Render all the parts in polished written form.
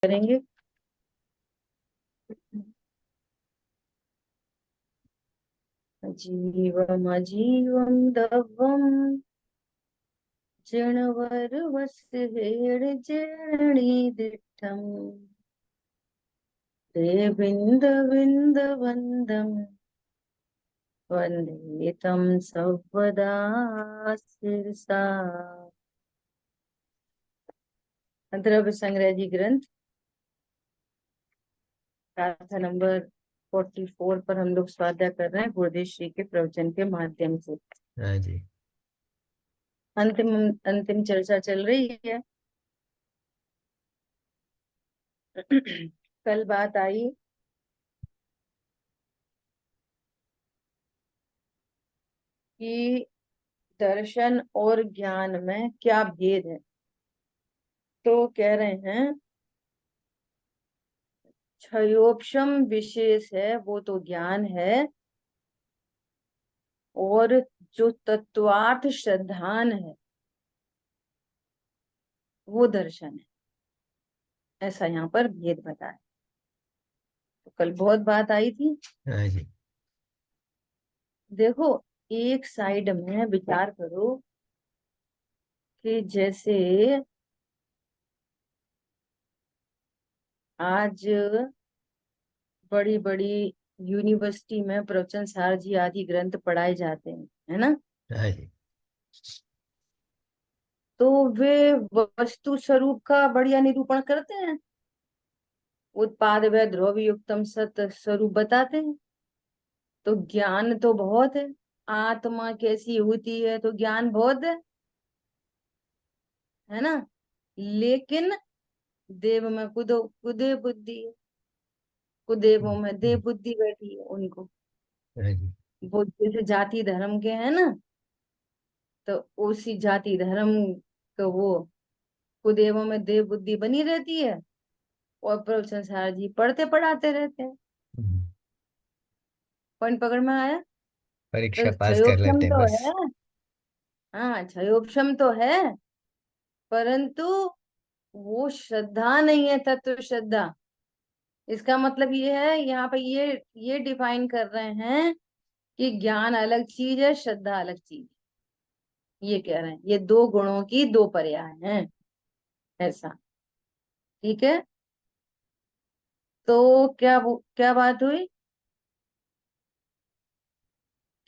करेंगे। जीवम अजीवम दवम जिणवर वसहेड़ जेणी दिठम ते बिंद बिंद वंदम वंदे तम सर्वदा शिरसा। द्रव्य संग्रह जी ग्रंथ गाथा नंबर 44 पर हम लोग स्वाध्याय कर रहे हैं गुरुदेव श्री के प्रवचन के माध्यम से। हाँ जी। अंतिम अंतिम चर्चा चल रही है। कल बात आई कि दर्शन और ज्ञान में क्या भेद है। तो कह रहे हैं क्षयोपशम विशेष है वो तो ज्ञान है, और जो तत्वार्थ श्रद्धान है वो दर्शन है। ऐसा यहाँ पर भेद बताया। तो कल बहुत बात आई थी। हाँ जी। देखो, एक साइड में विचार करो कि जैसे आज बड़ी बड़ी यूनिवर्सिटी में प्रवचन सार जी आदि ग्रंथ पढ़ाए जाते हैं, है ना। हाँ जी। तो वे वस्तु स्वरूप का बढ़िया निरूपण करते हैं, उत्पाद व द्रव्य युक्तम सत स्वरूप बताते हैं। तो ज्ञान तो बहुत है, आत्मा कैसी होती है तो ज्ञान बहुत है ना। लेकिन देव में कुदो कुदे बुद्धि है, कुदेवों में देव बुद्धि बैठी है उनको। हाँ जी। वो जैसे जाति धर्म के हैं ना, तो उसी जाति धर्म को वो कुदेवों में देव बुद्धि बनी रहती है, और प्रवचन सार जी पढ़ते पढ़ाते रहते हैं। पॉइंट पकड़ में आया। परीक्षा तो पास कर क्षयोक्षम लेते हैं तो बस। है, हाँ क्षयोक्षम तो है, परंतु वो श्रद्धा नहीं है, तत्व श्रद्धा। इसका मतलब ये है, यहाँ पे ये डिफाइन कर रहे हैं कि ज्ञान अलग चीज है, श्रद्धा अलग चीज है। ये कह रहे हैं ये दो गुणों की दो पर्याय हैं, ऐसा। ठीक है। तो क्या बात हुई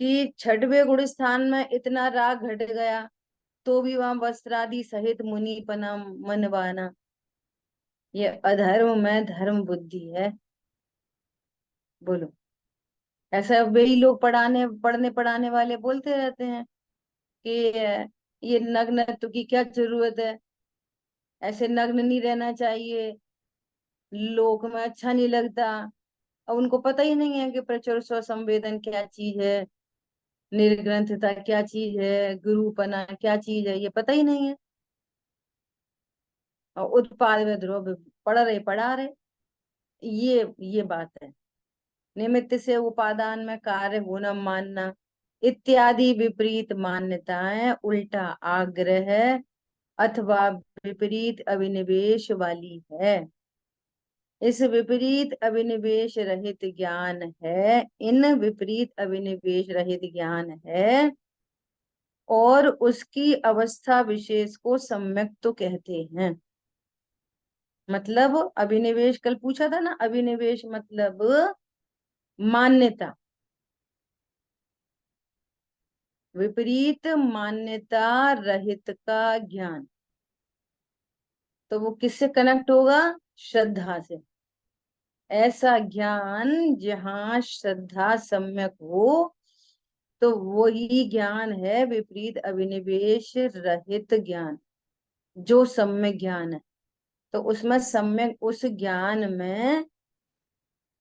कि छठवें गुण स्थान में इतना राग घट गया तो भी वहां वस्त्रादि सहित मुनिपना मनवाना, ये अधर्म में धर्म बुद्धि है। बोलो। ऐसा वही लोग पढ़ने पढ़ाने वाले बोलते रहते हैं कि ये नग्नत्व की क्या जरूरत है, ऐसे नग्न नहीं रहना चाहिए, लोक में अच्छा नहीं लगता। अब उनको पता ही नहीं है कि प्रचुर स्व संवेदन क्या चीज है, निर्ग्रंथता क्या चीज है, गुरुपना क्या चीज है, ये पता ही नहीं है। और उत्पाद में ध्रुव पढ़ रहे पढ़ा रहे, ये बात है। निमित्त से उपादान में कार्य होना मानना इत्यादि विपरीत मान्यताएं उल्टा आग्रह अथवा विपरीत अभिनिवेश वाली है। इस विपरीत अभिनिवेश रहित ज्ञान है, इन विपरीत अभिनिवेश रहित ज्ञान है, और उसकी अवस्था विशेष को सम्यक तो कहते हैं। मतलब अभिनिवेश कल पूछा था ना, अभिनिवेश मतलब मान्यता, विपरीत मान्यता रहित का ज्ञान। तो वो किससे कनेक्ट होगा? श्रद्धा से। ऐसा ज्ञान जहाँ श्रद्धा सम्यक हो, तो वही ज्ञान है विपरीत अभिनिवेश रहित ज्ञान, जो सम्यक ज्ञान है। तो उसमें सम्यक, उस ज्ञान में,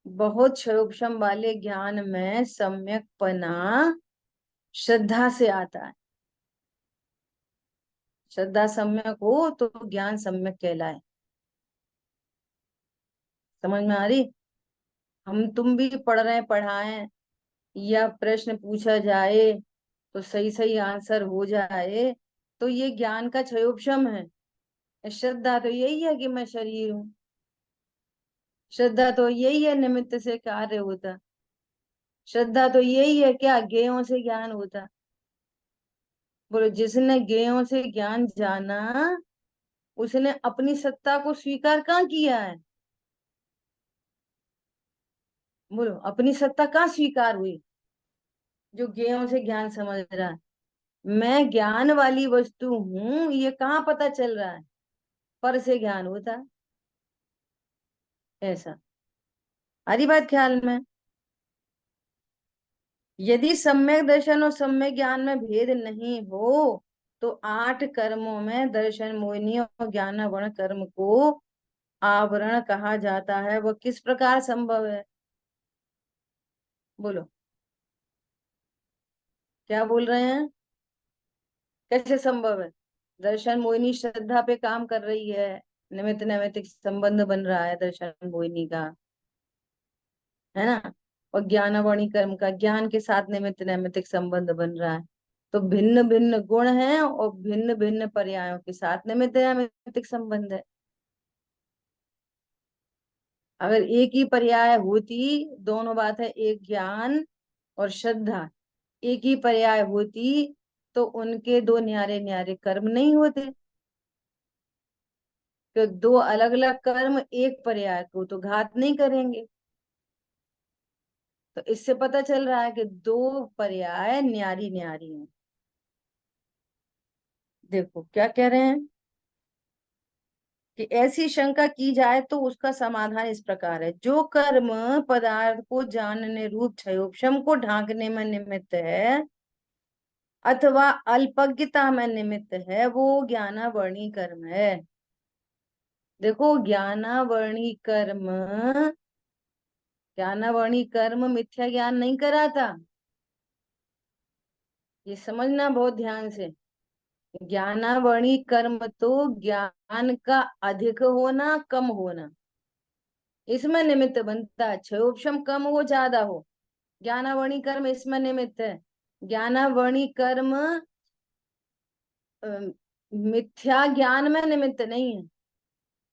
बहुत क्षोभशम वाले ज्ञान में सम्यकपना श्रद्धा से आता है। श्रद्धा सम्यक हो तो ज्ञान सम्यक कहलाए। समझ में आ रही? हम तुम भी पढ़ रहे पढ़ाएं, या प्रश्न पूछा जाए तो सही सही आंसर हो जाए, तो ये ज्ञान का क्षयोपशम है। श्रद्धा तो यही है कि मैं शरीर हूँ, श्रद्धा तो यही है, निमित्त से कार्य होता। श्रद्धा तो यही है क्या, ज्ञेयों से ज्ञान होता। बोलो, जिसने ज्ञेयों से ज्ञान जाना, उसने अपनी सत्ता को स्वीकार कहाँ किया है? बोलो, अपनी सत्ता कहाँ स्वीकार हुई? जो ज्ञेयों से ज्ञान समझ रहा है, मैं ज्ञान वाली वस्तु हूं, ये कहाँ पता चल रहा है? पर से ज्ञान होता है। ऐसा, आ रही बात ख्याल में? यदि सम्यक दर्शन और सम्यक ज्ञान में भेद नहीं हो, तो 8 कर्मों में दर्शन मोहिनी और ज्ञानावरण कर्म को आवरण कहा जाता है, वह किस प्रकार संभव है? बोलो, क्या बोल रहे हैं? कैसे संभव है? दर्शन मोहिनी श्रद्धा पे काम कर रही है, निमित्त नैमित्तिक संबंध बन रहा है दर्शन मोहिनी का, है ना? और ज्ञानावरणी कर्म का ज्ञान के साथ निमित्त नैमित्तिक संबंध बन रहा है। तो भिन्न भिन्न गुण हैं और भिन्न भिन्न पर्यायों के साथ निमित्त नैमित्तिक संबंध है। अगर एक ही पर्याय होती, दोनों बात है, एक ज्ञान और श्रद्धा, एक ही पर्याय होती, तो उनके दो न्यारे न्यारे कर्म नहीं होते। तो दो अलग अलग कर्म एक पर्याय को तो घात नहीं करेंगे। तो इससे पता चल रहा है कि दो पर्याय न्यारी न्यारी हैं। देखो क्या कह रहे हैं कि ऐसी शंका की जाए तो उसका समाधान इस प्रकार है, जो कर्म पदार्थ को जानने रूप क्षयोपशम को ढांकने में निमित्त है अथवा अल्पज्ञता में निमित्त है, वो ज्ञानावरणी कर्म है। देखो, ज्ञानावरणी कर्म मिथ्या ज्ञान नहीं कराता। ये समझना बहुत ध्यान से। ज्ञानावरणी कर्म तो ज्ञान का अधिक होना कम होना, इसमें निमित्त बनता है। क्षयोपशम कम हो ज्यादा हो, ज्ञानावरणी कर्म इसमें निमित्त है। ज्ञानावरणी कर्म मिथ्या ज्ञान में निमित्त नहीं है।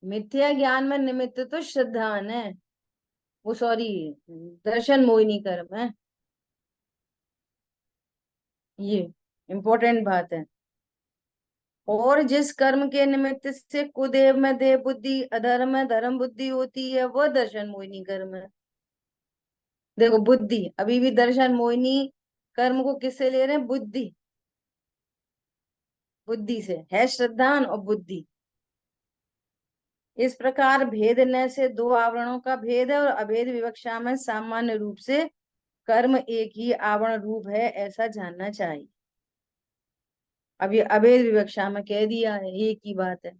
मिथ्या ज्ञान में निमित्त तो श्रद्धान है, वो सॉरी, दर्शन मोहिनी कर्म है। ये इम्पोर्टेंट बात है। और जिस कर्म के निमित्त से कुदेव में देव बुद्धि, अधर्म में धर्म बुद्धि होती है, वह दर्शन मोहिनी कर्म है। देखो, बुद्धि अभी भी दर्शन मोहिनी कर्म को किससे ले रहे हैं? बुद्धि, बुद्धि से है श्रद्धान और बुद्धि। इस प्रकार भेद न से दो आवरणों का भेद है, और अभेद विवक्षा में सामान्य रूप से कर्म एक ही आवरण रूप है, ऐसा जानना चाहिए। अब ये अभेद विवक्षा में कह दिया है, एक ही बात है,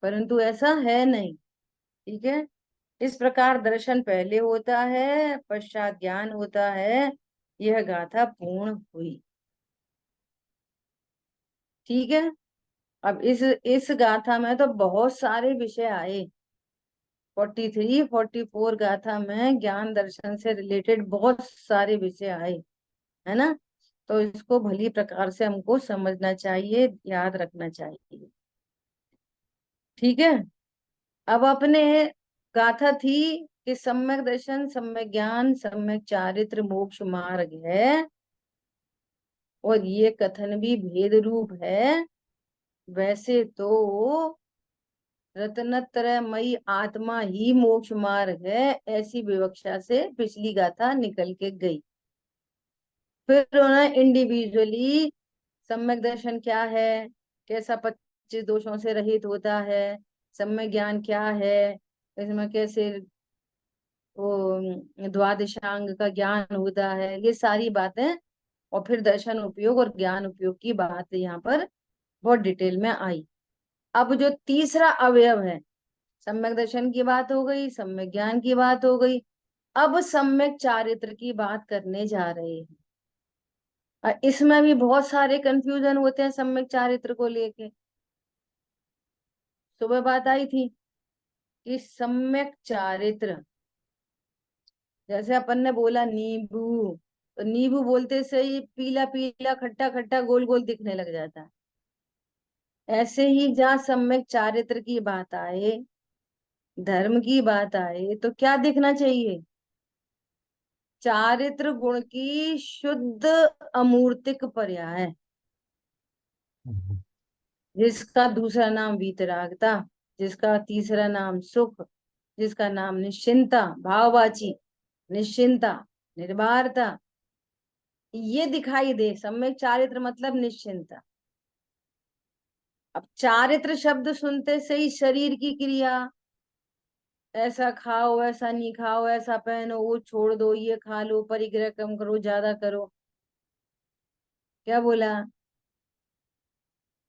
परंतु ऐसा है नहीं। ठीक है, इस प्रकार दर्शन पहले होता है, पश्चात ज्ञान होता है। यह गाथा पूर्ण हुई। ठीक है, अब इस गाथा में तो बहुत सारे विषय आए। 43 44 गाथा में ज्ञान दर्शन से रिलेटेड बहुत सारे विषय आए, है ना? तो इसको भली प्रकार से हमको समझना चाहिए, याद रखना चाहिए। ठीक है, अब अपने गाथा थी कि सम्यक दर्शन, सम्यक ज्ञान, सम्यक चारित्र मोक्ष मार्ग है, और ये कथन भी भेद रूप है। वैसे तो रत्नत्रयमयी आत्मा ही मोक्ष मार्ग है, ऐसी विवक्षा से पिछली गाथा निकल के गई। फिर उन्होंने इंडिविजुअली सम्यक दर्शन क्या है, कैसा 25 दोषों से रहित होता है, सम्यक ज्ञान क्या है, इसमें कैसे वो द्वादशांग का ज्ञान होता है, ये सारी बातें, और फिर दर्शन उपयोग और ज्ञान उपयोग की बात यहाँ पर बहुत डिटेल में आई। अब जो तीसरा अवयव है, सम्यक दर्शन की बात हो गई, सम्यक ज्ञान की बात हो गई, अब सम्यक चारित्र की बात करने जा रहे हैं। और इसमें भी बहुत सारे कंफ्यूजन होते हैं सम्यक चारित्र को लेके। सुबह बात आई थी कि सम्यक चारित्र, जैसे अपन ने बोला नींबू, तो नींबू बोलते से ही पीला पीला खट्टा खट्टा गोल गोल दिखने लग जाता है। ऐसे ही जहाँ सम्यक चारित्र की बात आए, धर्म की बात आए तो क्या देखना चाहिए? चारित्र गुण की शुद्ध अमूर्तिक पर्याय, हम्म, जिसका दूसरा नाम वीतरागता, जिसका तीसरा नाम सुख, जिसका नाम निश्चिंता, भाववाची निश्चिंता, निर्भरता, ये दिखाई दे। सम्यक चारित्र मतलब निश्चिंता। अब चारित्र शब्द सुनते से ही शरीर की क्रिया, ऐसा खाओ ऐसा नहीं खाओ, ऐसा पहनो वो छोड़ दो, ये खा लो, परिग्रह कम करो ज्यादा करो, क्या बोला?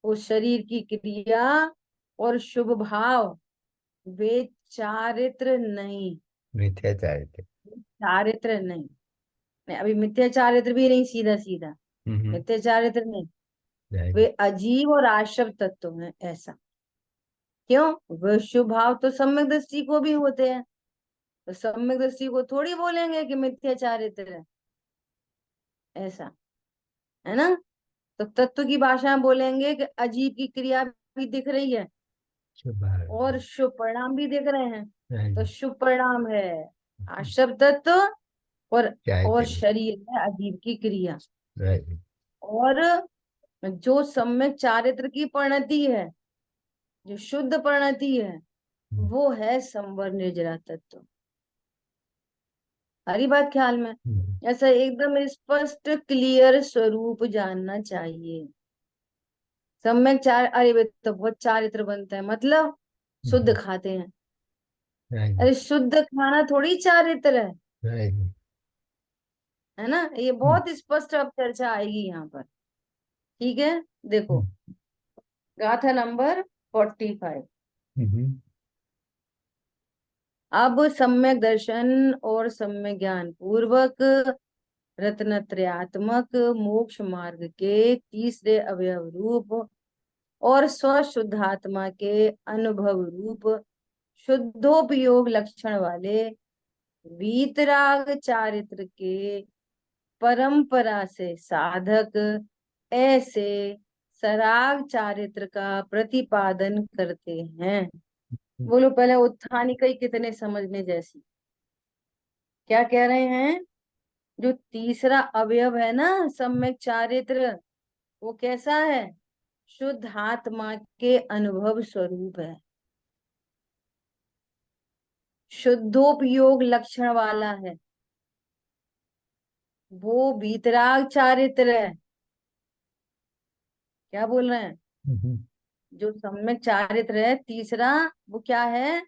उस शरीर की क्रिया और शुभ भाव, वे चारित्र नहीं। मिथ्याचारित्र। चारित्र नहीं, नहीं अभी मिथ्या चारित्र भी नहीं, सीधा सीधा हम्म। मिथ्या चारित्र नहीं। हाँ वे जी। अजीब और आश्रव तत्व हैं, ऐसा क्यों? वे शुभ भाव तो सम्यक दृष्टि को भी होते हैं, तो सम्यक दृष्टि को थोड़ी बोलेंगे कि मिथ्या चारित्र है, ऐसा है ना? तो तत्व की भाषा में बोलेंगे कि अजीब की क्रिया भी दिख रही है शुभ आरंभ। और शुभ परिणाम भी दिख रहे हैं। हाँ तो जी। शुभ परिणाम है आश्रव तत्व, और चाय और पीने। शरीर है अजीब की क्रिया। हाँ जी। और जो सम्यक चारित्र की परिणति है, जो शुद्ध परिणति है, हम्म, वो है संवर निर्जरा तत्व। हरी बात ख्याल में? हम्म, ऐसा एकदम स्पष्ट क्लियर स्वरूप जानना चाहिए। सम्यक चार, अरे वे तो बहुत चारित्र बनता है, मतलब शुद्ध हम्म, खाते हैं। हाँ जी। अरे शुद्ध खाना थोड़ी चारित्र हाँ जी। है ना? ये हम्म, बहुत स्पष्ट अब चर्चा आएगी यहाँ पर। ठीक है, देखो हम्म, गाथा नंबर 45। हम्म, अब सम्यक दर्शन और सम्यक ज्ञान पूर्वक रत्नत्रयात्मक मोक्ष मार्ग के तीसरे अवयव रूप और स्वशुद्धात्मा के अनुभव रूप शुद्धोपयोग लक्षण वाले वीतराग चारित्र के परंपरा से साधक ऐसे सराग चारित्र का प्रतिपादन करते हैं। हम्म, बोलो पहले उत्थानी कई कितने समझने जैसी। क्या कह रहे हैं? जो तीसरा अवयव है ना सम्यक चारित्र, वो कैसा है? शुद्ध आत्मा के अनुभव स्वरूप है, शुद्धोपयोग लक्षण वाला है, वो वीतराग चारित्र है। क्या बोल रहे हैं? हम्म, जो सम्यक चारित्र है तीसरा, वो क्या है?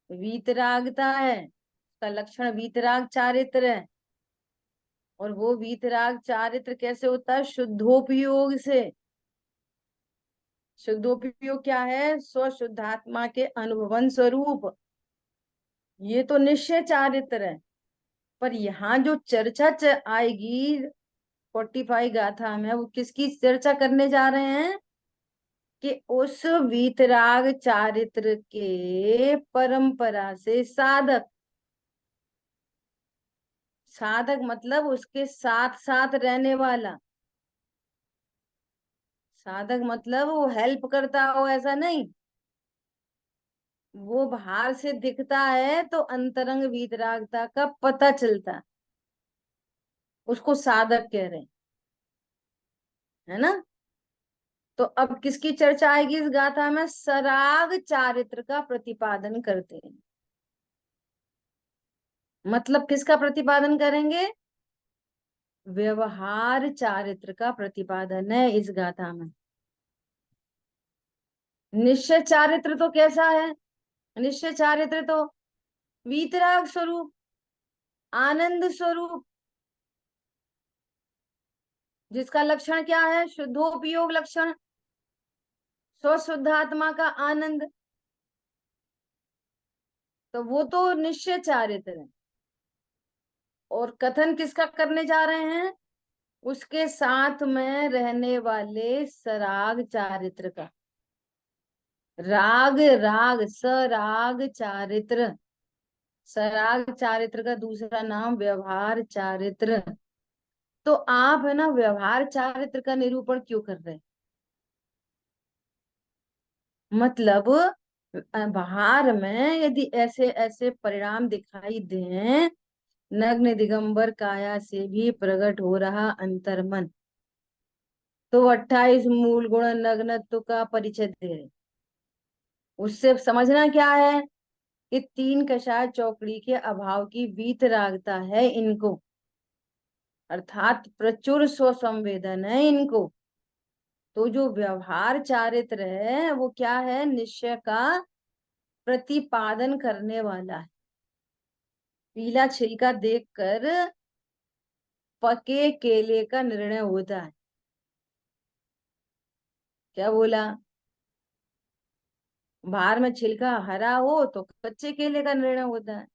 वीतरागता है, उसका लक्षण वीतराग चारित्र है। और वो वीतराग चारित्र कैसे होता है? शुद्धोपयोग से। शुद्धोपयोग क्या है? स्वशुद्धात्मा के अनुभवन स्वरूप, ये तो निश्चय चारित्र है। पर यहाँ जो चर्चा आएगी 45 गाथा में, वो किसकी चर्चा करने जा रहे हैं? कि उस वीतराग चारित्र के परंपरा से साधक, साधक मतलब उसके साथ साथ रहने वाला। साधक मतलब वो हेल्प करता हो ऐसा नहीं, वो बाहर से दिखता है तो अंतरंग वीतरागता का पता चलता है, उसको साधक कह रहे हैं, है ना? तो अब किसकी चर्चा आएगी इस गाथा में? सराग चारित्र का प्रतिपादन करते हैं। मतलब किसका प्रतिपादन करेंगे? व्यवहार चारित्र का प्रतिपादन है इस गाथा में। निश्चय चारित्र तो कैसा है? निश्चय चारित्र तो वीतराग स्वरूप, आनंद स्वरूप, जिसका लक्षण क्या है? शुद्धोपयोग लक्षण, स्वशुद्धात्मा का आनंद। तो वो तो निश्चय चारित्र है। और कथन किसका करने जा रहे हैं? उसके साथ में रहने वाले सराग चारित्र का। राग, राग सराग चारित्र, सराग चारित्र का दूसरा नाम व्यवहार चारित्र। तो आप है ना व्यवहार चारित्र का निरूपण क्यों कर रहे हैं? मतलब बाहर में यदि ऐसे ऐसे परिणाम दिखाई दें, नग्न दिगंबर काया से भी प्रकट हो रहा अंतर्मन, तो 28 मूल गुण नग्नत्व का परिचय दे रहे। उससे समझना क्या है कि तीन कषाय चौकड़ी के अभाव की वीतरागता है इनको, अर्थात प्रचुर स्वसंवेदन है इनको। तो जो व्यवहार चारित्र है वो क्या है, निश्चय का प्रतिपादन करने वाला है। पीला छिलका देखकर पके केले का निर्णय होता है। क्या बोला, बाहर में छिलका हरा हो तो कच्चे केले का निर्णय होता है।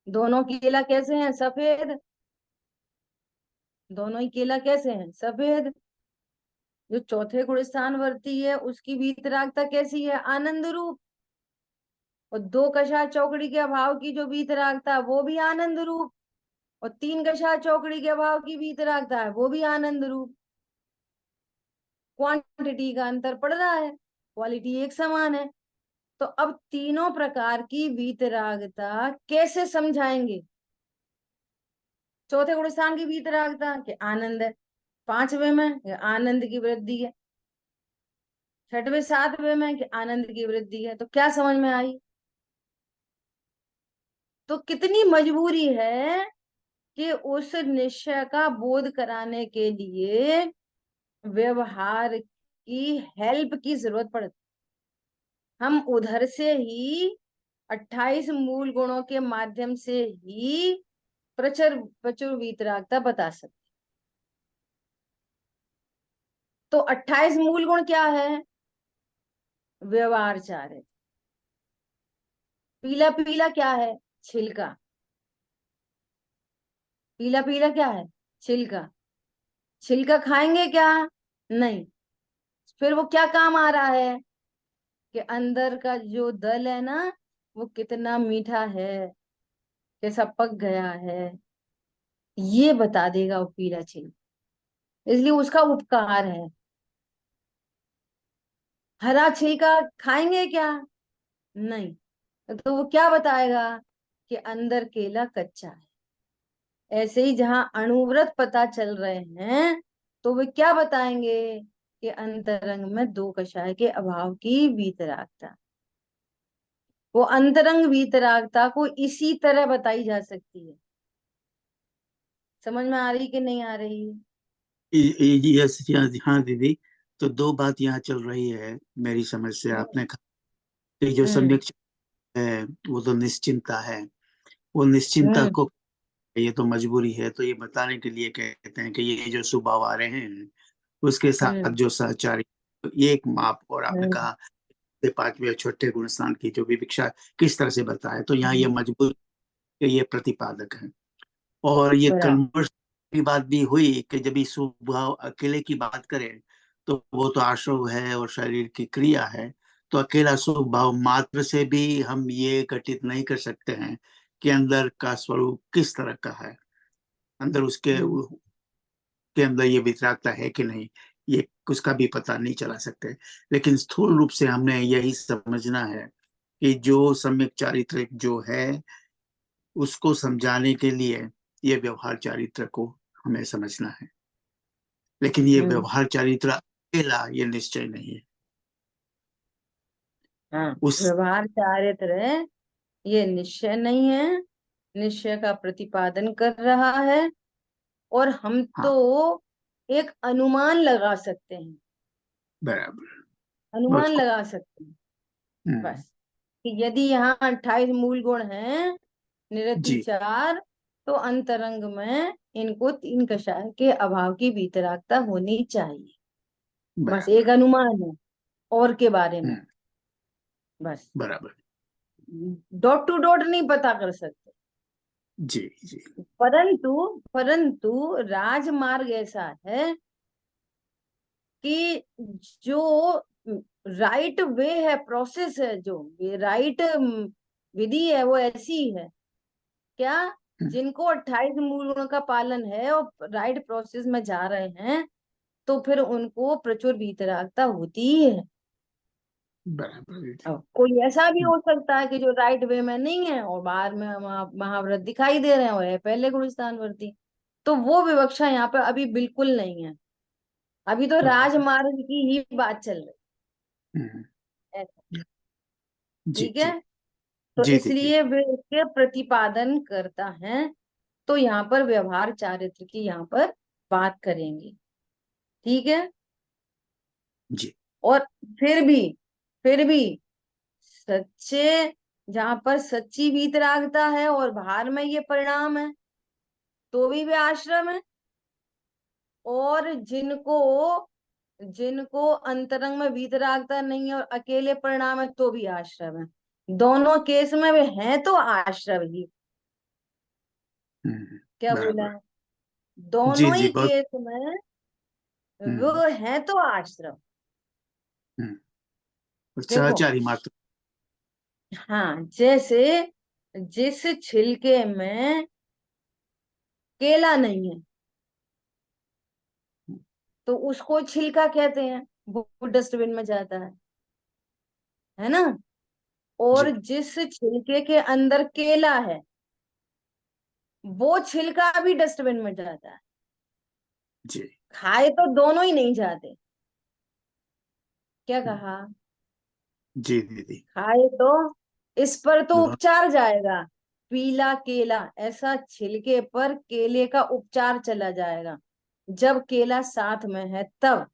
दोनों केला कैसे हैं, सफेद। दोनों ही केला कैसे हैं, सफेद। जो चौथे गुण स्थान वर्ती है उसकी वीतरागता कैसी है, आनंद रूप। और दो कषाय चौकड़ी के अभाव की जो वीतरागता है वो भी आनंद रूप। और तीन कषाय चौकड़ी के अभाव की वीतरागता है वो भी आनंद रूप। क्वांटिटी का अंतर पड़ रहा है, क्वालिटी एक समान है। तो अब तीनों प्रकार की वीतरागता कैसे समझाएंगे। चौथे गुण स्थान की वीतरागता के आनंद है, पांचवे में आनंद की वृद्धि है, छठवें सातवें में कि आनंद की वृद्धि है। तो क्या समझ में आई। तो कितनी मजबूरी है कि उस निश्चय का बोध कराने के लिए व्यवहार की हेल्प की जरूरत पड़ती। हम उधर से ही 28 मूल गुणों के माध्यम से ही प्रचुर प्रचुर वीतरागता बता सकते। तो 28 मूल गुण क्या है, व्यवहार चारित्र। पीला पीला क्या है, छिलका। पीला पीला क्या है, छिलका। छिलका खाएंगे क्या, नहीं। फिर वो क्या काम आ रहा है कि अंदर का जो दल है ना वो कितना मीठा है, कैसा पक गया है, ये बता देगा वो पीला छिलका। इसलिए उसका उपकार है। हरा छिलका खाएंगे क्या, नहीं। तो वो क्या बताएगा कि अंदर केला कच्चा है। ऐसे ही जहां अणुव्रत पता चल रहे हैं तो वे क्या बताएंगे कि अंतरंग में दो कषाय के अभाव की वीतरागता। वो अंतरंग वीतरागता को इसी तरह बताई जा सकती है। समझ में आ रही कि नहीं आ रही। यस, हाँ दीदी। तो दो बात यहाँ चल रही है मेरी समझ से। हम्म। आपने कहा कि जो हम्म। सम्यक है वो तो निश्चिंता है। वो निश्चिंता हम्म। को, ये तो मजबूरी है, तो ये बताने के लिए कहते हैं कि ये जो स्वभाव आ रहे हैं उसके साथ हम्म। जो सहचारी, ये एक माप। और आपने हम्म। कहा कि पांचवें और छठे गुण स्थान की जो विविक्षा किस तरह से बताए, तो यहाँ ये हम्म। मजबूर कि ये प्रतिपादक है। और ये बराबर। कन्वर्स की बात भी हुई कि जब इस स्वभाव अकेले की बात करें तो वो तो आश्रव है और शरीर की क्रिया है। तो अकेला स्वभाव मात्र से भी हम ये घटित नहीं कर सकते हैं कि अंदर का स्वरूप किस तरह का है, अंदर उसके हम्म। के अंदर ये वितरागता है कि नहीं, ये उसका भी पता नहीं चला सकते। लेकिन स्थूल रूप से हमने यही समझना है कि जो सम्यक चारित्रिक जो है उसको समझाने के लिए ये व्यवहार चारित्र को हमें समझना है। लेकिन ये हम्म। व्यवहार चारित्र अकेला ये निश्चय नहीं है। हाँ, उस व्यवहार चारित्र ये निश्चय नहीं है, निश्चय का प्रतिपादन कर रहा है। और हम हाँ, तो एक अनुमान लगा सकते हैं, बराबर। अनुमान उसको लगा सकते हैं हम्म, बस, कि यदि यहाँ 28 मूल गुण हैं, निरति जी, 4, तो अंतरंग में इनको तीन कषाय के अभाव की वीतरागता होनी चाहिए। बस एक बराबर। अनुमान है और के बारे में, हम्म, बस। बराबर। डॉट टू डॉट नहीं पता कर सकते। जी जी। परंतु परंतु राजमार्ग ऐसा है कि जो राइट वे है, प्रोसेस है, जो राइट विधि है वो ऐसी है क्या, हम्म, जिनको 28 मूल गुणों का पालन है और राइट प्रोसेस में जा रहे हैं, तो फिर उनको प्रचुर वीतरागता होती ही है। बराबर दीदी। अब कोई ऐसा भी हो सकता है कि जो राइट वे में नहीं है और बाहर में महाव्रत दिखाई दे रहे हैं और है पहले गुण स्थान वर्ती, तो वो विवक्षा यहाँ पे अभी बिल्कुल नहीं है। अभी तो बराबर। राजमार्ग की ही बात चल रही हम्म, है। ऐसा, जी ठीक जी। है। तो जी दीदी। इसलिए वे इसके प्रतिपादन करता है। तो यहाँ पर व्यवहार चारित्र की यहाँ पर बात करेंगे, ठीक है। जी। और फिर भी सच्चे, जहां पर सच्ची वीतरागता है और बाहर में ये परिणाम है, तो भी वे आश्रम है। और जिनको जिनको अंतरंग में वीतरागता नहीं है और अकेले परिणाम है, तो भी आश्रम है। दोनों केस में वे हैं तो आश्रम ही। क्या बोला बराबर। है? जी दोनों जी, ही बहुत। केस में वो हम्म हैं तो आश्रम। हम्म। और देखो, सहचारी मात्र। हाँ, जैसे जिस छिलके में केला नहीं है तो उसको छिलका कहते हैं, वो डस्टबिन में जाता है ना। और जी जिस छिलके के अंदर केला है वो छिलका भी डस्टबिन में जाता है। जी। खाए तो दोनों ही नहीं जाते। क्या हम्म, कहा? जी दीदी। खाए तो इस पर तो दोनों। उपचार जाएगा। पीला केला, ऐसा छिलके पर केले का उपचार चला जाएगा जब केला साथ में है तब।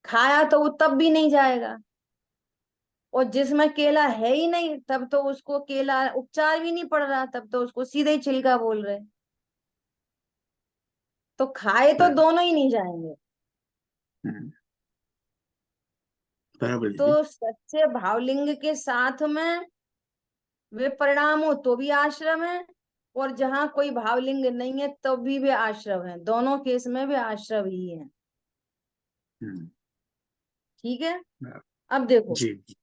खाया तो वो तब भी नहीं जाएगा। और जिसमें केला है ही नहीं तब तो उसको केला उपचार भी नहीं पड़ रहा, तब तो उसको सीधे ही छिलका बोल रहे। तो खाए तो बराबर। दोनों ही नहीं जाएंगे। हम्म, बराबर दीदी। तो सच्चे भावलिंग के साथ में वे परिणाम हो तो भी आश्रम है, और जहां कोई भावलिंग नहीं है तो भी वे आश्रम है। दोनों केस में वे आश्रम ही है, हम्म, ठीक है। बराबर। अब देखो, जी जी।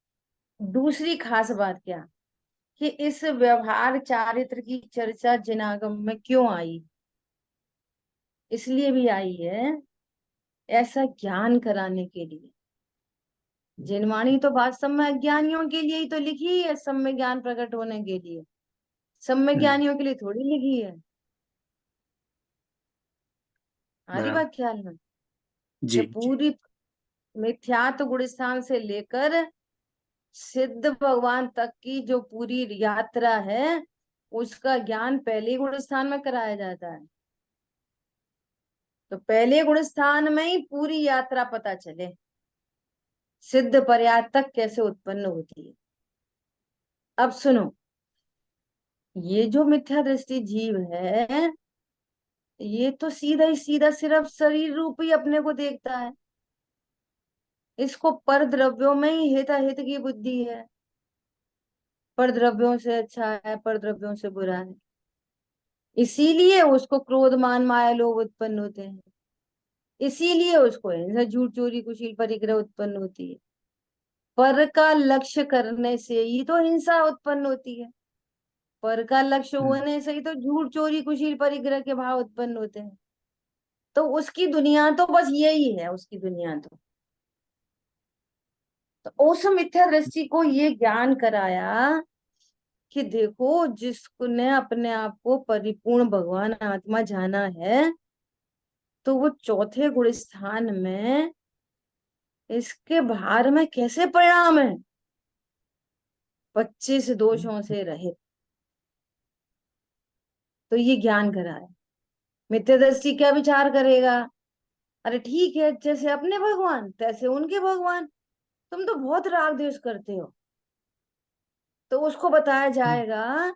दूसरी खास बात क्या, कि इस व्यवहार चारित्र की चर्चा जिनागम में क्यों आई। इसलिए भी आई है, ऐसा ज्ञान कराने के लिए। जिनवाणी तो वास्तव में अज्ञानियों के लिए ही तो लिखी है, सब में ज्ञान प्रकट होने के लिए। सब में हम्म, ज्ञानियों के लिए थोड़ी लिखी है। आ रही बराबर। बात ख्याल में? जी कि जी। पूरी मिथ्यात्व गुण स्थान से लेकर सिद्ध भगवान तक की जो पूरी यात्रा है, उसका ज्ञान पहले गुण स्थान में कराया जाता है। तो पहले गुण स्थान में ही पूरी यात्रा पता चले, सिद्ध पर्याय तक कैसे उत्पन्न होती है। अब सुनो, ये जो मिथ्या दृष्टि जीव है, ये तो सीधा ही सीधा सिर्फ शरीर रूप ही अपने को देखता है। इसको पर द्रव्यों में ही हित की बुद्धि है। पर द्रव्यों से अच्छा है, पर द्रव्यों से बुरा है। इसीलिए उसको क्रोध मान माया लोभ उत्पन्न होते हैं। इसीलिए उसको हिंसा झूठ चोरी कुशील परिग्रह उत्पन्न होती है। पर का लक्ष्य करने से ही तो हिंसा उत्पन्न होती है। पर का लक्ष्य हम्म, होने से ही तो झूठ चोरी कुशील परिग्रह के भाव उत्पन्न होते हैं। तो उसकी दुनिया तो बस यही है, उसकी दुनिया तो उस मिथ्या दृष्टि को ये ज्ञान कराया कि देखो, जिसने अपने आप को परिपूर्ण भगवान आत्मा जाना है, तो वो चौथे गुण स्थान में इसके भार में कैसे परिणाम है, 25 दोषों से रहित। तो ये ज्ञान कराया। मिथ्या दृष्टि क्या विचार करेगा, अरे ठीक है, जैसे अपने भगवान तैसे उनके भगवान, तुम तो बहुत राग द्वेष करते हो। तो उसको बताया हम्म, जाएगा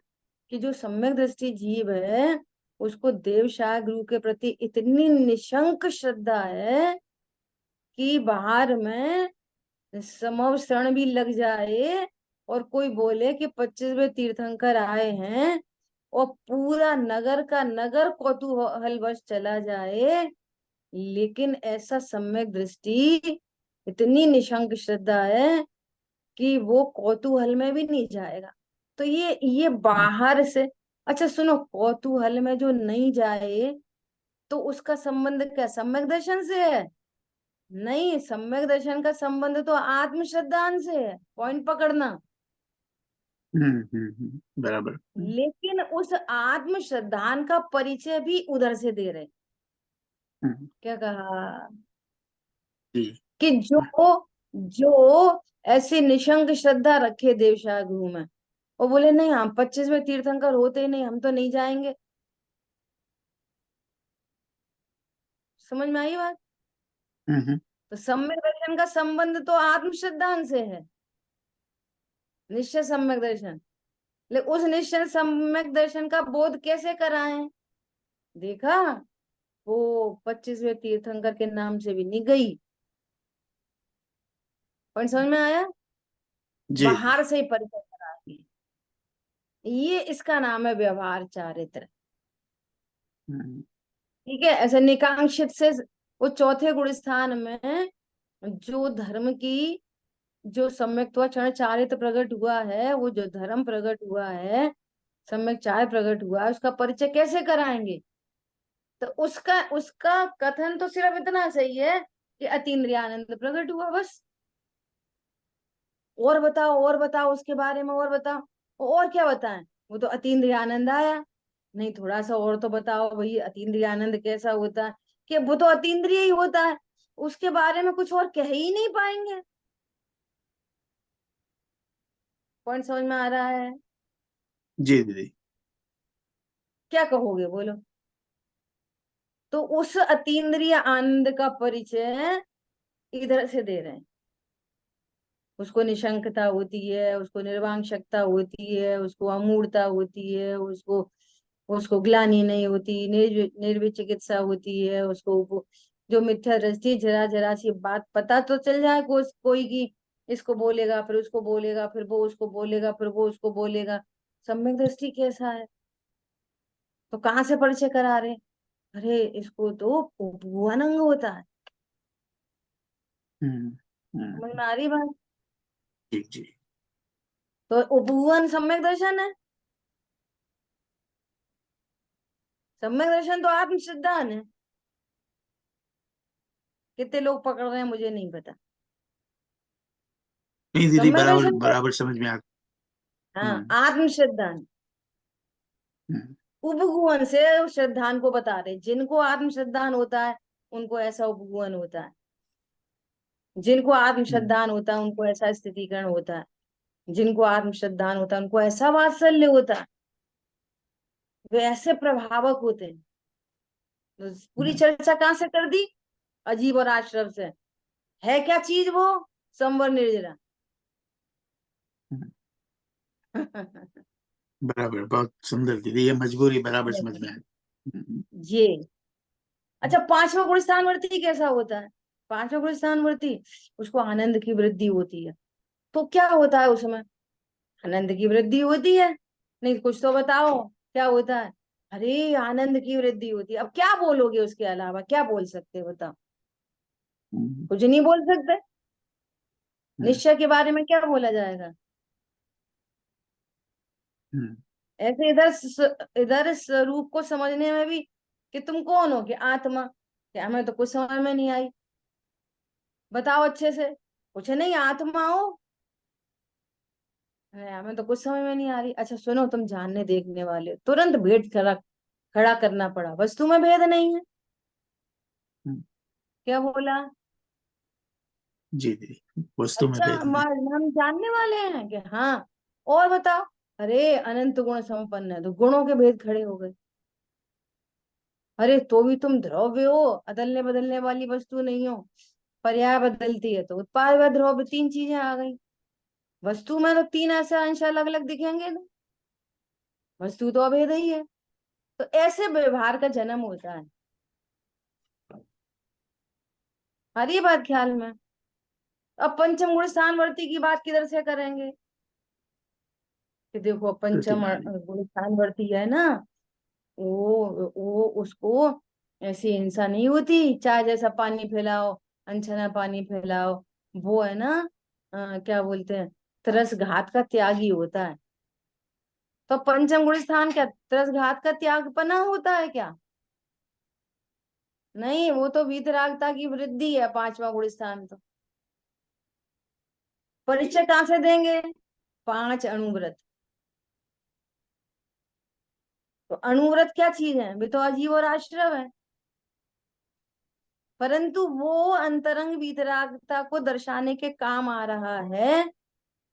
कि जो सम्यक दृष्टि जीव है, उसको देवशाह गुरु के प्रति इतनी निशंक श्रद्धा है कि बाहर में समव शरण भी लग जाए और कोई बोले कि 25वें तीर्थंकर आए हैं, और पूरा नगर का नगर कौतूहलवश चला जाए, लेकिन ऐसा सम्यक दृष्टि, इतनी निशंक श्रद्धा है कि वो कौतूहल में भी नहीं जाएगा। तो ये बाहर से, अच्छा सुनो, कौतूहल में जो नहीं जाए तो उसका संबंध क्या सम्यक दर्शन से है? नहीं, सम्यक दर्शन का संबंध तो आत्म श्रद्धान से है, पॉइंट पकड़ना। बराबर। लेकिन उस आत्म श्रद्धान का परिचय भी उधर से दे रहे। क्या कहा जी। कि जो ऐसी निशंक श्रद्धा रखे देवशाह गुरु में, वो बोले नहीं हम 25वें तीर्थंकर होते ही नहीं, हम तो नहीं जाएंगे। समझ में आई बात? तो सम्यक दर्शन का संबंध तो आत्म श्रद्धान से है, निश्चय सम्यक दर्शन। लेकिन उस निश्चय सम्यक दर्शन का बोध कैसे कराएं? देखा, वो 25वें तीर्थंकर के नाम से भी नहीं गई। पॉइंट समझ में आया? जी। बाहर से ही परिचय कराएंगे। ये इसका नाम है व्यवहार चारित्र। ठीक है, ऐसे निकांक्षित से वो चौथे गुण स्थान में जो धर्म की जो सम्यक्त्वाचरण चारित्र प्रकट हुआ है, वो जो धर्म प्रकट हुआ है, सम्यक चारित्र प्रकट हुआ है, उसका परिचय कैसे कराएंगे? तो उसका उसका कथन तो सिर्फ इतना सही है कि अतीन्द्रियानंद प्रकट हुआ, बस। और बताओ उसके बारे में, और बताओ। और क्या बताएं? वो तो अतीन्द्रिय आनंद आया। नहीं, थोड़ा सा और तो बताओ भाई, अतीन्द्रिय आनंद कैसा होता है? कि वो तो अतीन्द्रिय ही होता है, उसके बारे में कुछ और कह ही नहीं पाएंगे। पॉइंट समझ में आ रहा है? जी दीदी। क्या कहोगे, बोलो। तो उस अतीन्द्रिय आनंद का परिचय इधर से दे रहे हैं। उसको निशंकता होती है, उसको निर्वांशकता होती है, उसको अमूढ़ता होती है, उसको उसको ग्लानि नहीं होती, निर्विचिकित्सा होती है, उसको जो मिथ्या दृष्टि, जरा जरा सी बात पता तो चल जाए कोई की इसको बोलेगा, फिर उसको बोलेगा, फिर वो उसको बोलेगा, फिर वो उसको बोलेगा। सम्यक दृष्टि कैसा है? तो कहाँ से परिचय करा रहे? अरे इसको तो भुवन अंग होता है। हम्म समझ हम्म, में आ रही बात? जी जी। तो उपभुवन सम्यक दर्शन है। सम्यक दर्शन तो आत्म सिद्धांत है। कितने लोग पकड़ रहे हैं मुझे नहीं पता। नहीं दीदी, सम्यक बराबर दर्शन क्या? बराबर समझ में आ। हाँ, हम्म आत्म श्रद्धान। हम्म उपगुहन से श्रद्धान को बता रहे, जिनको आत्म श्रद्धान होता है उनको ऐसा उपगुहन होता है, जिनको आत्म हम्म श्रद्धान होता है उनको ऐसा स्थितिकरण होता है, जिनको आत्म श्रद्धान होता है उनको ऐसा वात्सल्य होता है, वे ऐसे प्रभावक होते हैं। तो पूरी हम्म चर्चा कहाँ से कर दी? अजीब और आश्रम से। है क्या चीज वो? संवर निर्जरा। हम्म, बराबर, बहुत सुंदर दीदी, ये मजबूरी बराबर समझ में आ। ये अच्छा, पांचवा गुण स्थानवर्ती कैसा होता है? पांचवा गुण स्थानवर्ती, उसको आनंद की वृद्धि होती है। तो क्या होता है उसमें? आनंद की वृद्धि होती है। नहीं, कुछ तो बताओ क्या होता है? अरे आनंद की वृद्धि होती है। अब क्या बोलोगे उसके अलावा? क्या बोल सकते हो बताओ? हम्म कुछ नहीं बोल सकते। हम्म निश्चय के बारे में क्या बोला जाएगा? हम्म ऐसे इधर स्वरूप को समझने में भी, कि तुम कौन हो? कि आत्मा। क्या? हमें तो कुछ समझ में नहीं आई। बताओ अच्छे से। कुछ नहीं, आत्मा हो। अरे हमें तो कुछ समझ में नहीं आ रही। अच्छा सुनो, तुम जानने देखने वाले हो। तुरंत भेद खड़ा खड़ा करना पड़ा, वस्तु में भेद नहीं है। हम्म, क्या बोला? जी दीदी, वस्तु में अच्छा, भेद नहीं। हम जानने वाले हैं कि हाँ। और बताओ। अरे अनंत गुण संपन्न है, तो गुणों के भेद खड़े हो गए। अरे तो भी तुम द्रव्य हो, अदलने बदलने वाली वस्तु नहीं हो। पर्याय बदलती है तो उत्पाद व द्रव्य, तीन चीजें आ गई। वस्तु में तो तीन ऐसे अंश अलग अलग दिखेंगे ना, वस्तु तो अभेद ही है। तो ऐसे व्यवहार का जन्म होता है। आ रही है बात ख्याल में? अब पंचम गुण स्थानवर्ती की बात किधर से करेंगे? कि देखो पंचम प्रतिपादन। गुण स्थानवर्ती है ना, वो उसको ऐसी हिंसा नहीं होती, चाहे जैसा पानी फैलाओ, अनछना पानी फैलाओ। वो है ना, क्या बोलते हैं, तरस घात का त्यागी होता है। तो पंचम गुण स्थान क्या तरस घात का त्यागपना होता है क्या? नहीं, वो तो वीतरागता की वृद्धि है, पांचवा गुण स्थान। तो परिचय कहाँ से देंगे? 5 अणुव्रत। तो अणुव्रत क्या चीज है? वे तो अजीव और आश्रव है, परंतु वो अंतरंग वीतरागता को दर्शाने के काम आ रहा है।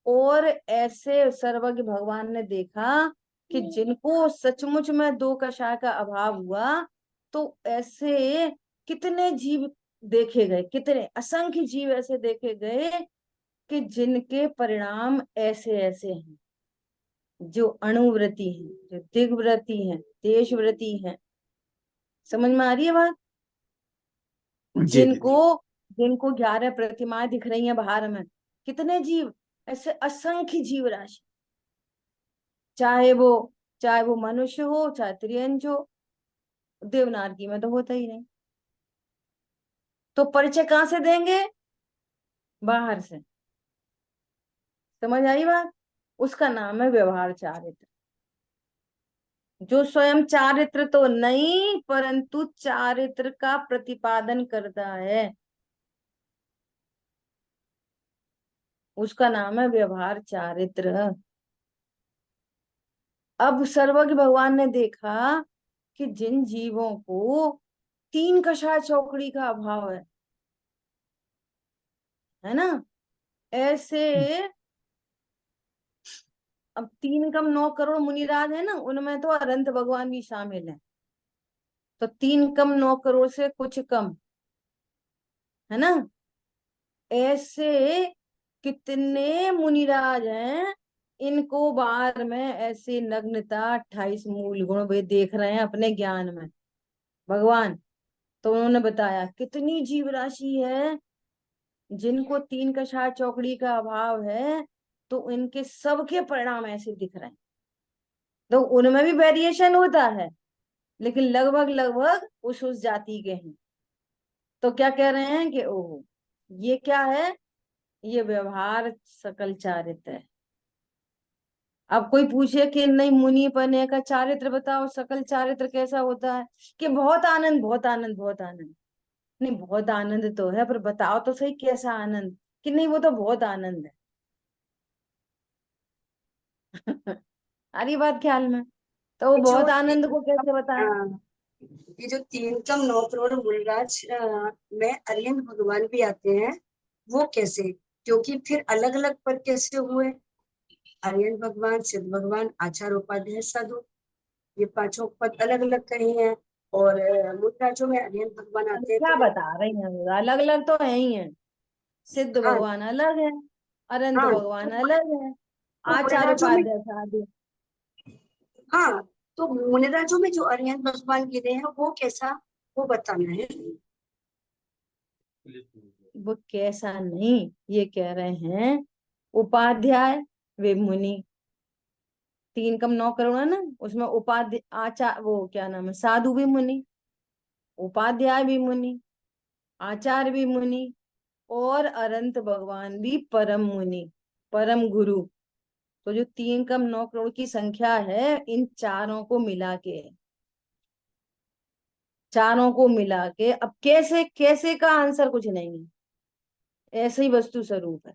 और ऐसे सर्वज्ञ भगवान ने देखा कि जिनको सचमुच में दो कषाय का अभाव हुआ, तो ऐसे कितने जीव देखे गए, कितने असंख्य जीव ऐसे देखे गए कि जिनके परिणाम ऐसे ऐसे हैं, जो अणुव्रती हैं, जो दिग्व्रती हैं, देशव्रती हैं। समझ में आ रही है बात? जी जिनको दीदी। जिनको 11 प्रतिमाएं दिख रही हैं बाहर में, कितने जीव, ऐसे असंख्य जीव राशि, चाहे वो मनुष्य हो, चाहे त्रियंज हो। देवनागरी में तो होता ही नहीं। तो परिचय कहाँ से देंगे? बाहर से। समझ आई बात? उसका नाम है व्यवहार चारित्र, जो स्वयं चारित्र तो नहीं, परंतु चारित्र का प्रतिपादन करता है। उसका नाम है व्यवहार चारित्र। अब सर्वज्ञ भगवान ने देखा कि जिन जीवों को 3 कषाय चौकड़ी का अभाव है ना, ऐसे अब 3 कम 9 करोड़ मुनिराज है ना, उनमें तो अनंत भगवान भी शामिल है। तो 3 कम 9 करोड़ से कुछ कम, है ना, ऐसे कितने मुनिराज हैं। इनको बाहर में ऐसे नग्नता 28 मूल गुण वे देख रहे हैं अपने ज्ञान में भगवान। तो उन्होंने बताया कितनी जीव राशि है जिनको 3 कषाय चौकड़ी का अभाव है, तो इनके सबके परिणाम ऐसे दिख रहे हैं। तो उनमें भी वेरिएशन होता है, लेकिन लगभग लगभग उस जाति के हैं। तो क्या कह रहे हैं कि ओहो, ये क्या है? ये व्यवहार सकल चारित्र है। अब कोई पूछे कि नहीं, मुनि बने का चारित्र बताओ, सकल चारित्र कैसा होता है? कि बहुत आनंद, बहुत आनंद, बहुत आनंद। नहीं, बहुत आनंद तो है, पर बताओ तो सही कैसा आनंद। कि नहीं, वो तो बहुत आनंद है। आ रही बात ख्याल में? तो वो ये बहुत जो आनंद तीन को कैसे बताएं? ये जो 3 कम 9 करोड़ मुनिराज में अरिहंत भगवान भी आते हैं, वो कैसे? क्योंकि फिर अलग अलग पद कैसे हुए? अरिहंत भगवान, सिद्ध भगवान, आचार्य, उपाध्याय, साधु, ये 5 पद अलग अलग कहे हैं। और मुनिराजों में अरिहंत भगवान आते हैं क्या तो बता रही हैं? अलग अलग तो है ही है। सिद्ध हाँ भगवान अलग है, अनंत हाँ भगवान अलग है, तो आचार्य मुनिराजों में उपाध्याय साधु। हाँ तो मुनिराजों में जो अरिहंत भगवान गिरे हैं वो कैसा, वो बताना है। वो कैसा नहीं, ये कह रहे हैं उपाध्याय वे मुनि। 3 कम 9 करोड़ है ना, उसमें उपाध्याय वो क्या नाम है, साधु भी मुनि, उपाध्याय भी मुनि, आचार्य भी मुनि, और अनंत भगवान भी परम मुनि, परम गुरु। तो जो 3 कम 9 करोड़ की संख्या है, इन चारों को मिला के अब कैसे कैसे का आंसर कुछ नहीं है, ऐसे ही वस्तु स्वरूप है।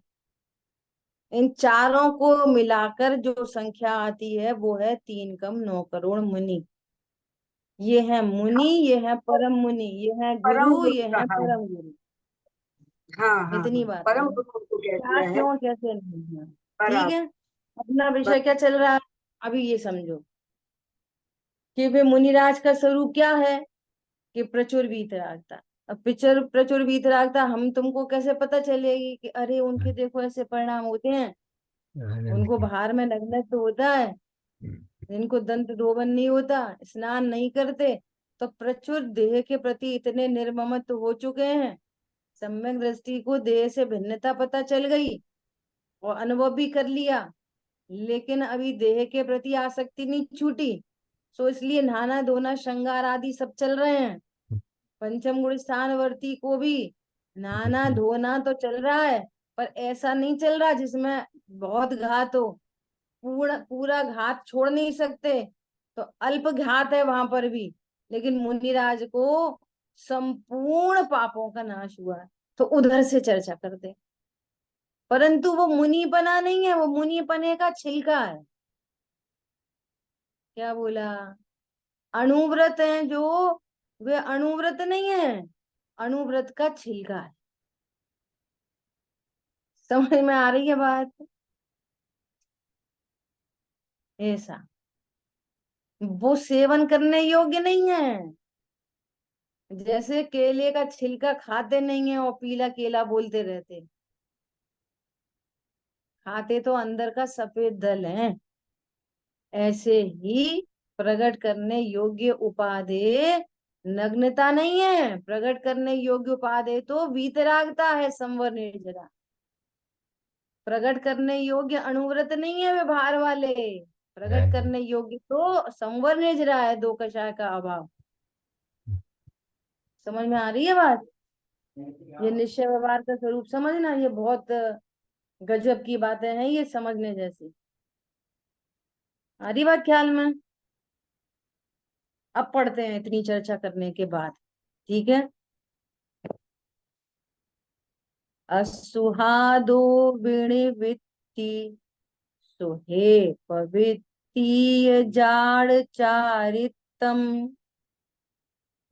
इन चारों को मिलाकर जो संख्या आती है वो है 3 कम 9 करोड़ मुनि। ये है मुनि, ये है परम मुनि, ये है परम गुरु, गुरु ये है कहा है। परम गुरु। हाँ हाँ इतनी हाँ, बात है। परम गुरु को कह क्या दिया है। क्यों कैसे नहीं है? ठीक बराबर। है। अपना विषय क्या चल रहा है? अभी ये समझो कि वे मुनिराज का स्वरूप क्या है, कि प्रचुर वीतरागता। अब प्रचुर प्रचुर वीतरागता हम तुमको कैसे पता चलेगी कि अरे उनके देखो ऐसे परिणाम होते हैं? आनंद उनको की। बाहर में नग्न तो होता है, जिनको दंत धोबन नहीं होता, स्नान नहीं करते, तो प्रचुर देह के प्रति इतने निर्ममत हो चुके हैं, सम्यक दृष्टि को देह से भिन्नता पता चल गई और अनुभव भी कर लिया, लेकिन अभी देह के प्रति आसक्ति नहीं छूटी। सो इसलिए नहाना धोना श्रृंगार आदि सब चल रहे हैं। पंचम गुण स्थानवर्ती को भी नहाना धोना तो चल रहा है, पर ऐसा नहीं चल रहा जिसमें बहुत घात हो। पूरा पूरा घात छोड़ नहीं सकते, तो अल्प घात है वहां पर भी। लेकिन मुनिराज को संपूर्ण पापों का नाश हुआ है, तो उधर से चर्चा करते। परंतु वो मुनिपना नहीं है, वो मुनिपने का छिलका है। क्या बोला? अणुव्रत है जो, वे अणुव्रत नहीं है, अणुव्रत का छिलका है। समझ में आ रही है बात? ऐसा वो सेवन करने योग्य नहीं है। जैसे केले का छिलका खाते नहीं है और पीला केला बोलते रहते, खाते तो अंदर का सफेद दल है। ऐसे ही प्रकट करने योग्य उपादेय नग्नता नहीं है, प्रकट करने योग्य उपादेय तो वीतरागता है, संवर निर्जरा। प्रकट करने योग्य अणुव्रत नहीं है व्यवहार वाले, प्रकट करने योग्य तो संवर निर्जरा है, दो कषाय का अभाव। समझ में आ रही है बात? ये निश्चय व्यवहार का स्वरूप समझना, ये बहुत गजब की बातें हैं, ये समझने जैसी। आ रही बात ख्याल में? अब पढ़ते हैं इतनी चर्चा करने के बाद, ठीक है। असुहादो विणिवित्ति सुहे पवित्तीय जाड़ चारितम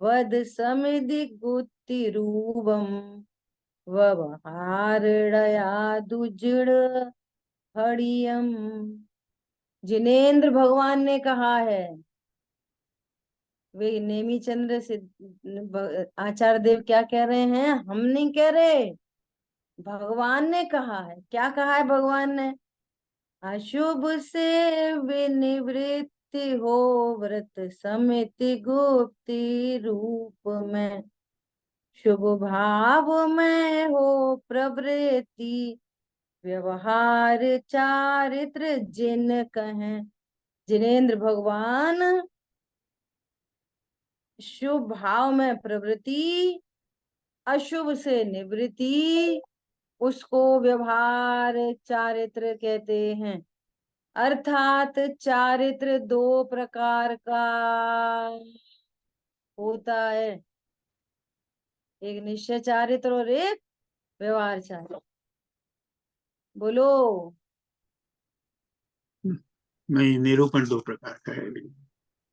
वद समिधि गुत्तिरूपम व्यवहारया दुजड़ हड़ियम। जिनेन्द्र भगवान ने कहा है, वे नेमी चंद्र से आचार्य देव क्या कह रहे हैं, हम नहीं कह रहे, भगवान ने कहा है। क्या कहा है भगवान ने? अशुभ से विनिवृत्ति हो व्रत समिति गुप्ति रूप में, शुभ भाव में हो प्रवृत्ति व्यवहार चारित्र जिन कहें। जिनेन्द्र भगवान शुभ भाव में प्रवृत्ति, अशुभ से निवृत्ति, उसको व्यवहार चारित्र कहते हैं। अर्थात चारित्र दो प्रकार का होता है, एक निश्चय चारित्र और एक व्यवहार चारित्र। बोलो। नहीं, निरूपण दो प्रकार का है।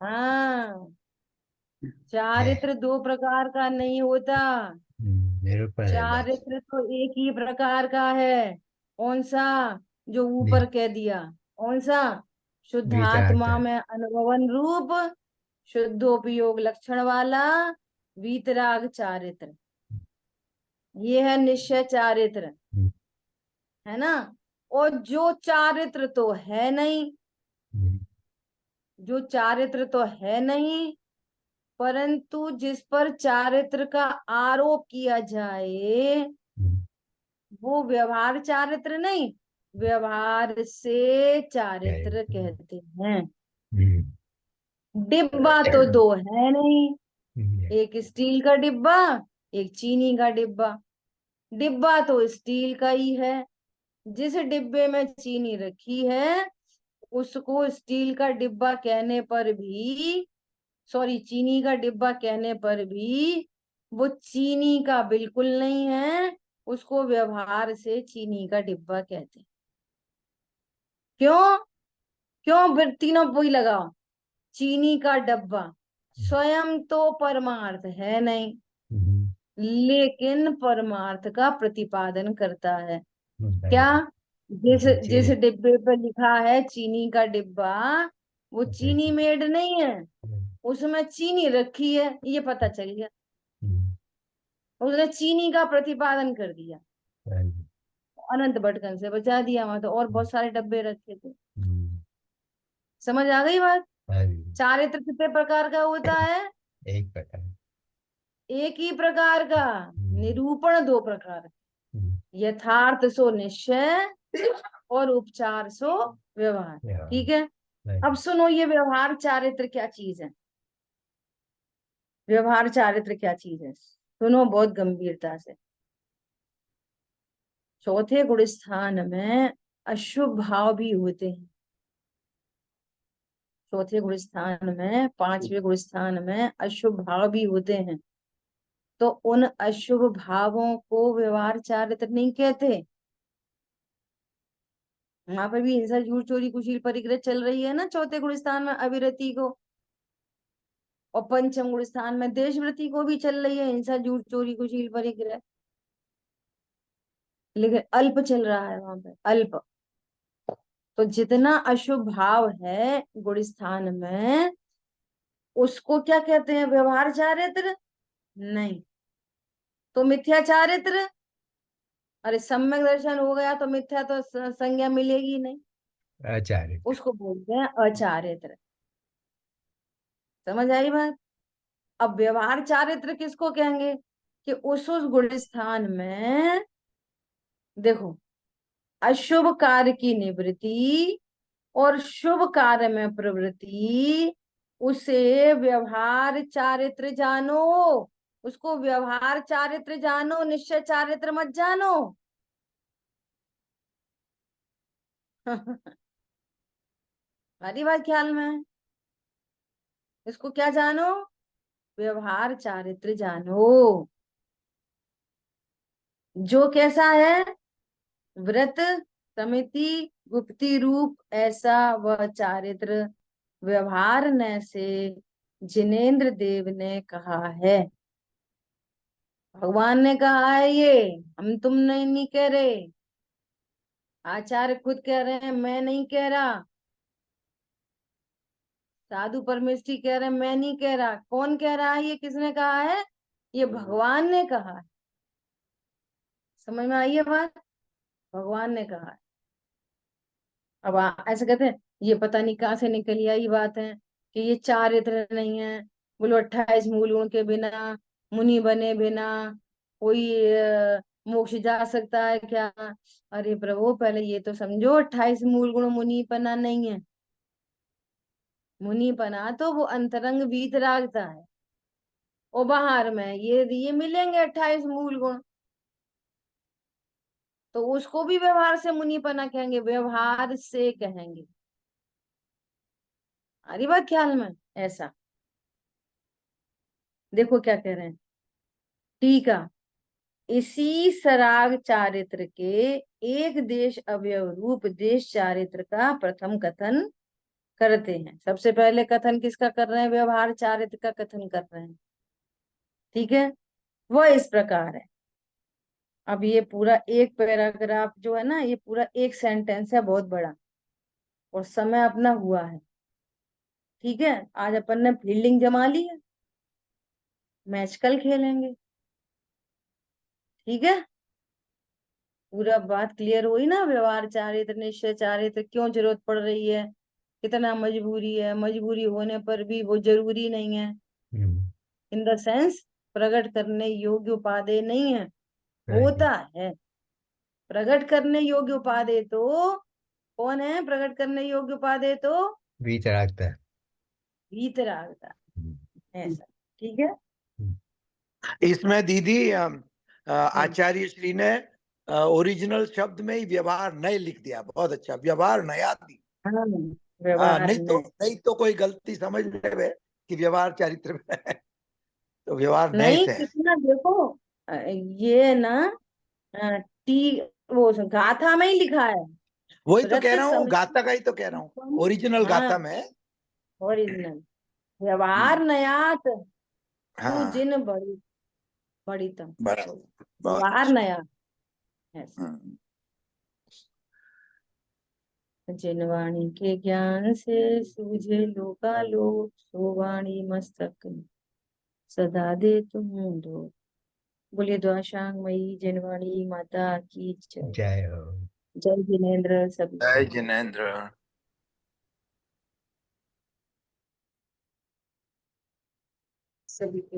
हाँ, चारित्र दो प्रकार का नहीं होता, निरूपण है बस। चारित्र तो एक ही प्रकार का है। कौन सा? जो ऊपर कह दिया। कौन सा? वीतराग। शुद्धात्मा में अनुभवन रूप, शुद्धोपयोग लक्षण वाला वीतराग चारित्र, ये है निश्चय चारित्र, है ना। और जो चारित्र तो है नहीं, जो चारित्र तो है नहीं, परंतु जिस पर चारित्र का आरोप किया जाए, वो व्यवहार चारित्र नहीं, व्यवहार से चारित्र कहते हैं। डिब्बा तो दो है नहीं, एक स्टील का डिब्बा, एक चीनी का डिब्बा। डिब्बा तो स्टील का ही है, जिस डिब्बे में चीनी रखी है उसको स्टील का डिब्बा कहने पर भी, सॉरी चीनी का डिब्बा कहने पर भी वो चीनी का बिल्कुल नहीं है, उसको व्यवहार से चीनी का डिब्बा कहते हैं। क्यों? क्यों? फिर तीनों वही लगाओ। चीनी का डब्बा स्वयं तो परमार्थ है नहीं, लेकिन परमार्थ का प्रतिपादन करता है। क्या? जिस जिस डिब्बे पर लिखा है चीनी का डिब्बा, वो चीनी मेड नहीं है, उसमें चीनी रखी है, ये पता चल गया, उसने चीनी का प्रतिपादन कर दिया, अनंत भटकन से बचा दिया। वहां तो और बहुत सारे डब्बे रखे थे। समझ आ गई बात? चारित्र कितने प्रकार का होता है? एक प्रकार। एक ही प्रकार का। निरूपण दो प्रकार का, यथार्थ सो निश्चय और उपचार सो व्यवहार। ठीक है, अब सुनो ये व्यवहार चारित्र क्या चीज है। व्यवहार चारित्र क्या चीज है, सुनो बहुत गंभीरता से। चौथे गुण स्थान में अशुभ भाव भी होते हैं। चौथे गुण स्थान में, पांचवें गुण स्थान में अशुभ भाव भी होते हैं। तो उन अशुभ भावों को व्यवहार चारित्र नहीं कहते। वहां पर भी हिंसा, झूठ, चोरी, कुशील, परिग्रह चल रही है ना चौथे गुण स्थान में अविरति को, और पंचम गुण स्थान में देशवृत्ति को भी चल रही है हिंसा, झूठ, चोरी, कुशील, परिग्रह, लेकिन अल्प चल रहा है वहां पे, अल्प। तो जितना अशुभ भाव है गुण स्थान में, उसको क्या कहते हैं? व्यवहार चारित्र नहीं, तो मिथ्या चारित्र। अरे सम्यक दर्शन हो गया तो मिथ्या तो संज्ञा मिलेगी नहीं, आचार्य। उसको बोलते हैं अचारित्र। समझ आई बात? अब व्यवहार चारित्र किसको कहेंगे? कि उस गुण स्थान में देखो, अशुभ कार्य की निवृत्ति और शुभ कार्य में प्रवृत्ति, उसे व्यवहार चारित्र जानो। उसको व्यवहार चारित्र जानो, निश्चय चारित्र मत जानो। हरी बात ख्याल में है? इसको क्या जानो? व्यवहार चारित्र जानो। जो कैसा है? व्रत, समिति, गुप्ती रूप, ऐसा वह चारित्र व्यवहार न से जिनेन्द्र देव ने कहा है। भगवान ने कहा है, ये हम तुम नहीं कह रहे, आचार्य खुद कह रहे हैं, मैं नहीं कह रहा। साधु परमेष्ठी कह रहे हैं, मैं नहीं कह रहा। कौन कह रहा है? ये किसने कहा है? ये भगवान ने कहा है। समझ में आई है बात? भगवान ने कहा है। अब ऐसे कहते हैं, ये पता नहीं कहाँ से निकली आई बात है कि ये चारित्र नहीं है। बोलो 28 मूल गुण के बिना, मुनि बने बिना कोई मोक्ष जा सकता है क्या? अरे प्रभु, पहले ये तो समझो, 28 मूल गुण मुनिपना नहीं है। मुनिपना तो वो अंतरंग वीतरागता है, और बाहर में ये मिलेंगे 28 मूल गुण, तो उसको भी व्यवहार से मुनिपना कहेंगे, व्यवहार से कहेंगे। अरे बात ख्याल में? ऐसा देखो क्या कह रहे हैं, टीका। इसी सराग चारित्र के एक देश अवयव रूप देश चारित्र का प्रथम कथन करते हैं। सबसे पहले कथन किसका कर रहे हैं? व्यवहार चारित्र का कथन कर रहे हैं। ठीक है, वह इस प्रकार है। अब ये पूरा एक पैराग्राफ जो है ना, ये पूरा एक सेंटेंस है, बहुत बड़ा, और समय अपना हुआ है। ठीक है, आज अपन ने फील्डिंग जमा ली है, मैच कल खेलेंगे। ठीक है, पूरा बात क्लियर हुई ना? व्यवहार चारित्र, निश्चय चारित्र, क्यों जरूरत पड़ रही है, कितना मजबूरी है, मजबूरी होने पर भी वो जरूरी नहीं है। इन द सेंस प्रकट करने योग्य उपादेय नहीं है, होता है। प्रकट करने योग्य उपादेय तो कौन है? प्रकट करने योग्य उपादेय तो वीतरागता। वीतरागता, ऐसा। ठीक है, इसमें दीदी आचार्य श्री ने ओरिजिनल शब्द में ही व्यवहार नए लिख दिया, बहुत अच्छा, व्यवहार नया दी। हाँ, व्यवहार नहीं तो कोई गलती समझ ले कि व्यवहार चारित्र में है, तो व्यवहार नए नहीं, से है। कितना देखो, ये ना टी वो गाथा में ही लिखा है। वही तो व्रत, कह रहा हूँ, समिति, गाथा का ही तो कह रहा हूँ, ओरिजिनल हाँ, गाथा में। ओरिजिनल। व्यवहार नयात तू हाँ, जिन बड़ी बड़ी तम, बराबर, बहुत व्यवहार अच्छा। नया ऐसा। जिन वाणी के ज्ञान से सूझे लोकालोक, सो वाणी मस्तक सदा दे तुम दो। बोलिए द्वाशांगमयी जिनवाणी माता की जय। जय हो। जय जिनेन्द्र सभी। जय जिनेन्द्र। सभी के